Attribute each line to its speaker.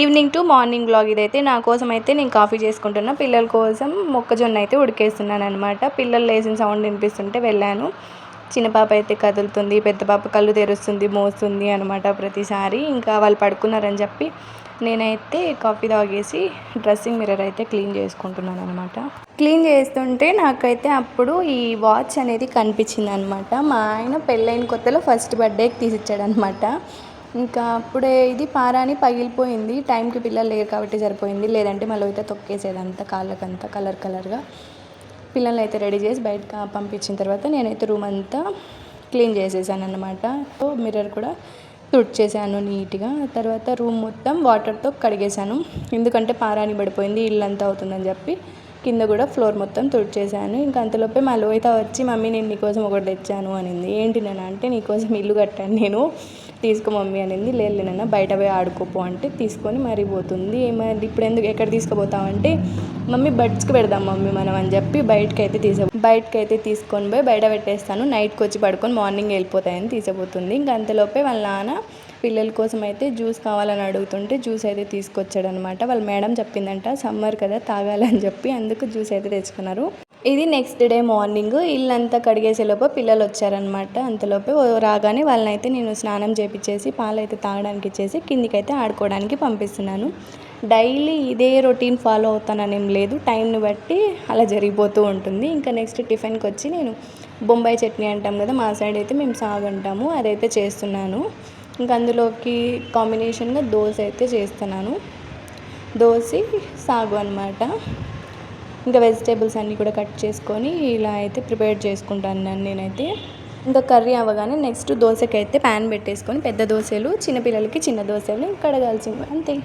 Speaker 1: Evening to morning vlog ఇదైతే. నా కోసం అయితే నేను కాఫీ చేసుకుంటున్నా. పిల్లల కోసం మొక్కజొన్న అయితే ఉడికేస్తున్నాను అనమాట. పిల్లలు లేచిన సౌండ్ వినిపిస్తుంటే వెళ్ళాను. చిన్న పాప అయితే కదులుతుంది, పెద్ద పాప కళ్ళు తెరుస్తుంది, మోస్తుంది అనమాట ప్రతిసారి. ఇంకా వాళ్ళు పడుకున్నారని చెప్పి నేనైతే కాఫీ తాగేసి డ్రెస్సింగ్ మిర్రర్ అయితే క్లీన్ చేసుకుంటున్నాను అనమాట. క్లీన్ చేస్తుంటే నాకైతే అప్పుడు ఈ వాచ్ అనేది కనిపించింది అనమాట. మా ఆయన పెళ్ళైన కొత్తలో ఫస్ట్ బర్త్డేకి తీసిచ్చాడు అనమాట. ఇంకా అప్పుడే ఇది పారాని పగిలిపోయింది. టైంకి పిల్లలు లేరు కాబట్టి సరిపోయింది, లేదంటే మళ్ళీ అయితే తొక్కేసేదంతా కాళ్ళకంతా కలర్గా. పిల్లల్ని అయితే రెడీ చేసి బయటకు పంపించిన తర్వాత నేనైతే రూమ్ అంతా క్లీన్ చేసేసాను అనమాట. మిర్రర్ కూడా తుడిచేసాను నీట్గా. తర్వాత రూమ్ మొత్తం వాటర్తో కడిగేశాను, ఎందుకంటే పారాని పడిపోయింది, ఇల్లంతా అవుతుందని చెప్పి కింద కూడా ఫ్లోర్ మొత్తం తుడిచేసాను. ఇంకా అంతలోపే మా లోహిత వచ్చి మమ్మీ నేను నీకోసం ఒకటి తెచ్చాను అనింది. ఏంటి నాన్న అంటే నీకోసం ఇల్లు కట్టాను నేను, తీసుకో మమ్మీ అనింది. లేదు నాన్న బయట పోయి ఆడుకోపో అంటే తీసుకొని మరీ పోతుంది. మరి ఇప్పుడు ఎందుకు ఎక్కడ తీసుకుపోతామంటే మమ్మీ బడ్స్కి పెడదాం మమ్మీ మనం అని చెప్పి బయటకైతే తీసుకొని పోయి బయట పెట్టేస్తాను. నైట్కి వచ్చి పడుకొని మార్నింగ్ వెళ్ళిపోతాయని తీసుకుపోతుంది. ఇంకా అంతలోపే వాళ్ళ నాన్న పిల్లల కోసం అయితే జ్యూస్ కావాలని అడుగుతుంటే జ్యూస్ అయితే తీసుకొచ్చాడనమాట. వాళ్ళ మేడం చెప్పిందంట సమ్మర్ కదా తాగాలని చెప్పి, అందుకు జ్యూస్ అయితే తెచ్చుకున్నారు. ఇది నెక్స్ట్ డే మార్నింగ్. ఇల్లంతా కడిగేసేలోపు పిల్లలు వచ్చారనమాట. అంతలోపే రాగానే వాళ్ళనైతే నేను స్నానం చేపించేసి పాలైతే తాగడానికి ఇచ్చేసి కిందికైతే ఆడుకోవడానికి పంపిస్తున్నాను. డైలీ ఇదే రొటీన్ ఫాలో అవుతాననేం లేదు, టైంని బట్టి అలా జరిగిపోతూ ఉంటుంది. ఇంకా నెక్స్ట్ టిఫిన్కి వచ్చి నేను బొంబాయి చట్నీ అంటాం కదా, మా సైడ్ అయితే మేము సాగు అంటాము, అదైతే చేస్తున్నాను. ఇంకా అందులోకి కాంబినేషన్గా దోశ అయితే చేస్తున్నాను. దోశ సాగు అనమాట. ఇంకా వెజిటేబుల్స్ అన్నీ కూడా కట్ చేసుకొని ఇలా అయితే ప్రిపేర్ చేసుకుంటాను నేనైతే. ఇంకా కర్రీ అవ్వగానే నెక్స్ట్ దోశకైతే ప్యాన్ పెట్టేసుకొని పెద్ద దోశలు, చిన్నపిల్లలకి చిన్న దోశలు కడగాల్సింది అంతే.